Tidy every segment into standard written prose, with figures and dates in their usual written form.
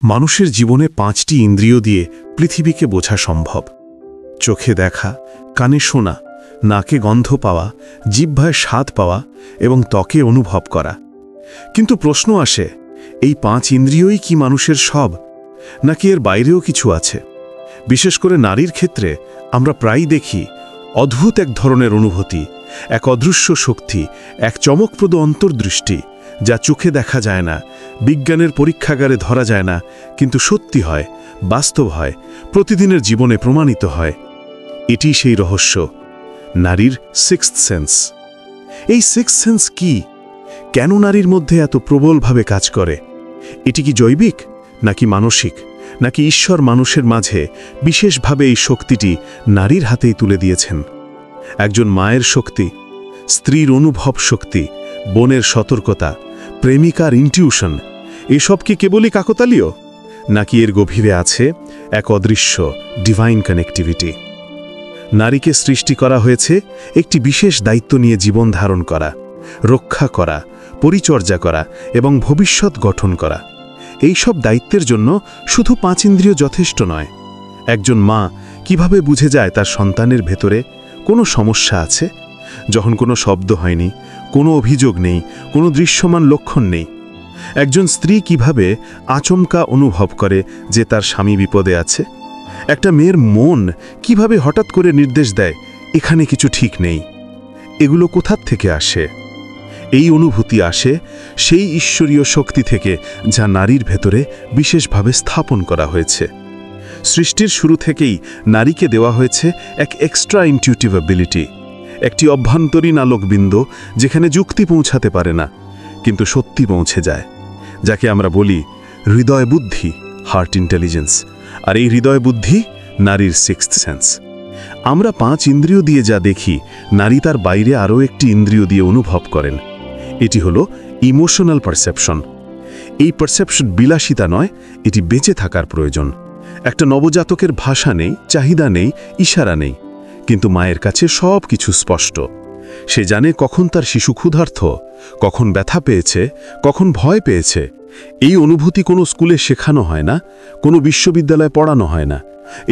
মানুষের জীবনে ৫টি ইন্দ্রিয় দিয়ে পৃথিবীকে বোঝা সম্ভব। চোখে দেখা, কানে শোনা, নাকে গন্ধ পাওয়া, জিহ্বায় স্বাদ পাওয়া এবং ত্বকে অনুভব করা। কিন্তু প্রশ্ন আসে, এই ৫ ইন্দ্রিয়ই কি মানুষের সব, নাকি এর বাইরেও কিছু আছে? বিশেষ করে নারীর ক্ষেত্রে আমরা প্রায়ই দেখি অদ্ভুত এক ধরনের অনুভূতি, এক অদৃশ্য শক্তি, এক চমকপ্রদ অন্তর্দৃষ্টি, যা চোখে দেখা যায় না, বিজ্ঞানের পরীক্ষাগারে ধরা যায় না, কিন্তু সত্যি হয়, বাস্তব হয়, প্রতিদিনের জীবনে প্রমাণিত হয়। এটি সেই রহস্য, নারীর সিক্সথ সেন্স। এই সিক্সথ সেন্স কি? কেন নারীর মধ্যে এত প্রবলভাবে কাজ করে? এটি কি জৈবিক, নাকি মানসিক, নাকি ঈশ্বর মানুষের মাঝে বিশেষভাবে এই শক্তিটি নারীর হাতেই তুলে দিয়েছেন? একজন মায়ের শক্তি, স্ত্রীর অনুভব শক্তি, বোনের সতর্কতা, প্রেমিকার ইনটিউশন, এসব কি কেবলই কাকতালীয়, নাকি এর গভীরে আছে এক অদৃশ্য ডিভাইন কানেক্টিভিটি? নারীকে সৃষ্টি করা হয়েছে একটি বিশেষ দায়িত্ব নিয়ে জীবন ধারণ করা, রক্ষা করা, পরিচর্যা করা এবং ভবিষ্যৎ গঠন করা। এই সব দায়িত্বের জন্য শুধু ৫ ইন্দ্রিয় যথেষ্ট নয়। একজন মা কিভাবে বুঝে যায় তার সন্তানের ভেতরে কোনো সমস্যা আছে, যখন কোনো শব্দ হয়নি, কোনো অভিযোগ নেই, কোনো দৃশ্যমান লক্ষণ নেই? একজন স্ত্রী কিভাবে আচমকা অনুভব করে যে তার স্বামী বিপদে আছে? একটা মেয়ের মন কিভাবে হঠাৎ করে নির্দেশ দেয় এখানে কিছু ঠিক নেই? এগুলো কোথার থেকে আসে? এই অনুভূতি আসে সেই ঈশ্বরীয় শক্তি থেকে, যা নারীর ভেতরে বিশেষভাবে স্থাপন করা হয়েছে। সৃষ্টির শুরু থেকেই নারীকে দেওয়া হয়েছে এক এক্সট্রা ইনটিউটিভ অ্যাবিলিটি, একটি অভ্যন্তরীণ আলোকবিন্দু যেখানে যুক্তি পৌঁছাতে পারে না, কিন্তু সত্যি পৌঁছে যায়, যাকে আমরা বলি হৃদয় বুদ্ধি, হার্ট ইন্টেলিজেন্স। আর এই হৃদয় বুদ্ধি নারীর সিক্সথ সেন্স। আমরা ৫ ইন্দ্রিয় দিয়ে যা দেখি, নারী তার বাইরে আরও একটি ইন্দ্রিয় দিয়ে অনুভব করেন। এটি হলো ইমোশনাল পারসেপশন। এই পারসেপশন বিলাসিতা নয়, এটি বেঁচে থাকার প্রয়োজন। একটা নবজাতকের ভাষা নেই, চাহিদা নেই, ইশারা নেই, কিন্তু মায়ের কাছে সব কিছু স্পষ্ট। সে জানে কখন তার শিশু ক্ষুধার্ত, কখন ব্যথা পেয়েছে, কখন ভয় পেয়েছে। এই অনুভূতি কোনো স্কুলে শেখানো হয় না, কোনো বিশ্ববিদ্যালয়ে পড়ানো হয় না।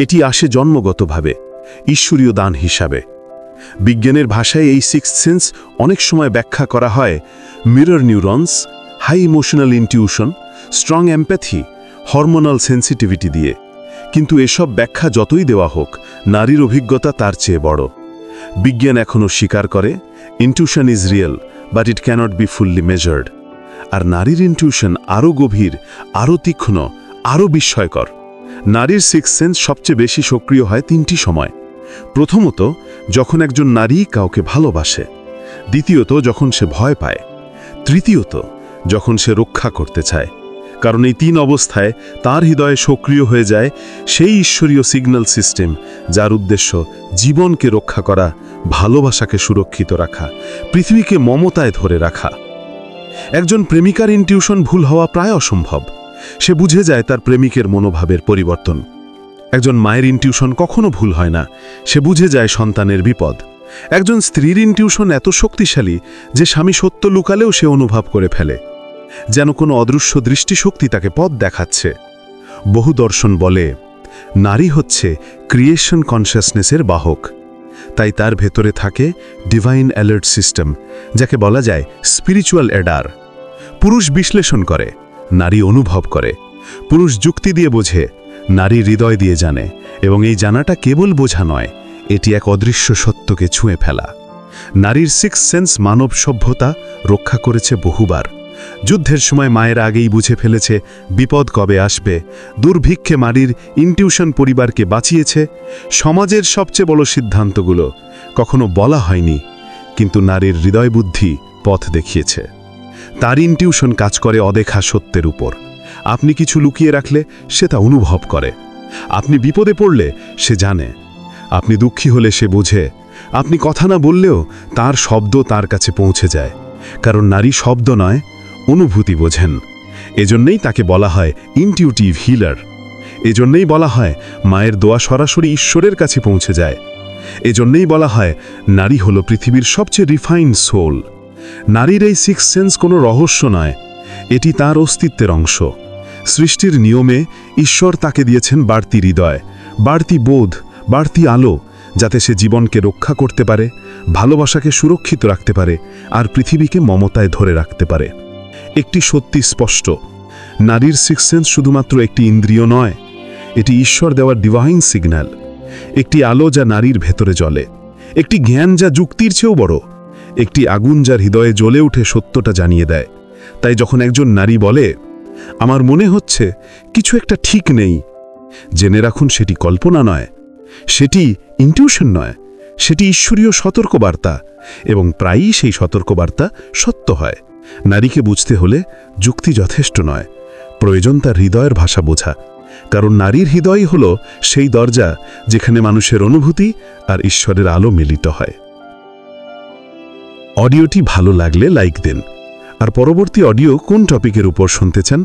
এটি আসে জন্মগতভাবে, ঈশ্বরীয় দান হিসাবে। বিজ্ঞানের ভাষায় এই সিক্সথ সেন্স অনেক সময় ব্যাখ্যা করা হয় mirror neurons, high emotional intuition, strong empathy, hormonal sensitivity দিয়ে। কিন্তু এসব ব্যাখ্যা যতই দেওয়া হোক, নারীর অভিজ্ঞতা তার চেয়ে বড়। বিজ্ঞান এখনও স্বীকার করে intuition is real, but it can't be fully measured. আর নারীর ইনটিউশন আরও গভীর, আরও তীক্ষ্ণ, আরও বিস্ময়কর। নারীর সিক্সথ সেন্স সবচেয়ে বেশি সক্রিয় হয় 3টি সময়। প্রথমত, যখন একজন নারী কাউকে ভালোবাসে। দ্বিতীয়ত, যখন সে ভয় পায়। তৃতীয়ত, যখন সে রক্ষা করতে চায়। কারণ এই 3 অবস্থায় তার হৃদয়ে সক্রিয় হয়ে যায় সেই ঈশ্বরীয় সিগন্যাল সিস্টেম, যার উদ্দেশ্য জীবনকে রক্ষা করা, ভালোবাসাকে সুরক্ষিত রাখা, পৃথিবীকে মমতায় ধরে রাখা। একজন প্রেমিকার ইনটিউশন ভুল হওয়া প্রায় অসম্ভব। সে বুঝে যায় তার প্রেমিকের মনোভাবের পরিবর্তন। একজন মায়ের ইনটিউশন কখনো ভুল হয় না, সে বুঝে যায় সন্তানের বিপদ। একজন স্ত্রীর ইনটিউশন এত শক্তিশালী যে স্বামী সত্য লুকালেও সে অনুভব করে ফেলে, যেন কোনো অদৃশ্য দৃষ্টিশক্তি তাকে পথ দেখাচ্ছে। বহু দর্শন বলে নারী হচ্ছে ক্রিয়েশন কনসিয়াসনেসের বাহক। তাই তার ভেতরে থাকে ডিভাইন অ্যালার্ট সিস্টেম, যাকে বলা যায় স্পিরিচুয়াল এডার। পুরুষ বিশ্লেষণ করে, নারী অনুভব করে। পুরুষ যুক্তি দিয়ে বোঝে, নারী হৃদয় দিয়ে জানে। এবং এই জানাটা কেবল বোঝা নয়, এটি এক অদৃশ্য সত্যকে ছুঁয়ে ফেলা। নারীর সিক্সথ সেন্স মানব সভ্যতা রক্ষা করেছে বহুবার। যুদ্ধের সময় মায়ের আগেই বুঝে ফেলেছে বিপদ কবে আসবে। দুর্ভিক্ষে নারীর ইনটিউশন পরিবারকে বাঁচিয়েছে। সমাজের সবচেয়ে বড় সিদ্ধান্তগুলো কখনো বলা হয়নি, কিন্তু নারীর হৃদয় বুদ্ধি পথ দেখিয়েছে। তার ইনটিউশন কাজ করে অদেখা সত্যের উপর। আপনি কিছু লুকিয়ে রাখলে সে তা অনুভব করে। আপনি বিপদে পড়লে সে জানে। আপনি দুঃখী হলে সে বোঝে। আপনি কথা না বললেও তার শব্দ তার কাছে পৌঁছে যায়। কারণ নারী শব্দ নয়, অনুভূতি বোঝেন। এজন্যই তাকে বলা হয় ইনটিউটিভ হিলার। এজন্যই বলা হয় মায়ের দোয়া সরাসরি ঈশ্বরের কাছে পৌঁছে যায়। এজন্যই বলা হয় নারী হলো পৃথিবীর সবচেয়ে রিফাইন্ড সোল। নারীর এই সিক্সথ সেন্স কোনো রহস্য নয়, এটি তার অস্তিত্বের অংশ। সৃষ্টির নিয়মে ঈশ্বর তাকে দিয়েছেন বাড়তি হৃদয়, বাড়তি বোধ, বাড়তি আলো, যাতে সে জীবনকে রক্ষা করতে পারে, ভালোবাসাকে সুরক্ষিত রাখতে পারে আর পৃথিবীকে মমতায় ধরে রাখতে পারে। একটি সত্যি স্পষ্ট, নারীর সিক্স সেন্স শুধুমাত্র একটি ইন্দ্রিয় নয়, এটি ঈশ্বর দেওয়ার ডিভাইন সিগন্যাল, একটি আলো যা নারীর ভেতরে জ্বলে, একটি জ্ঞান যা যুক্তির চেয়েও বড়, একটি আগুন যার হৃদয়ে জ্বলে উঠে সত্যটা জানিয়ে দেয়। তাই যখন একজন নারী বলে, আমার মনে হচ্ছে কিছু একটা ঠিক নেই, জেনে রাখুন সেটি কল্পনা নয়, সেটি ইনটিউশন নয়, সেটি ঈশ্বরীয় সতর্কবার্তা, এবং প্রায়ই সেই সতর্কবার্তা সত্য হয়। নারীকে বুঝতে হলে যুক্তি যথেষ্ট নয়, প্রয়োজন তার হৃদয়ের ভাষা বোঝা, কারণ নারীর হৃদয়ই হল সেই দরজা যেখানে মানুষের অনুভূতি আর ঈশ্বরের আলো মিলিত হয়। অডিওটি ভালো লাগলে লাইক দিন, আর পরবর্তী অডিও কোন টপিকের উপর শুনতে চান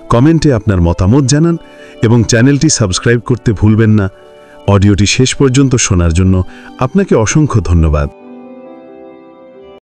কমেন্টে আপনার মতামত জানান, এবং চ্যানেলটি সাবস্ক্রাইব করতে ভুলবেন না। অডিওটি শেষ পর্যন্ত শোনার জন্য আপনাকে অসংখ্য ধন্যবাদ।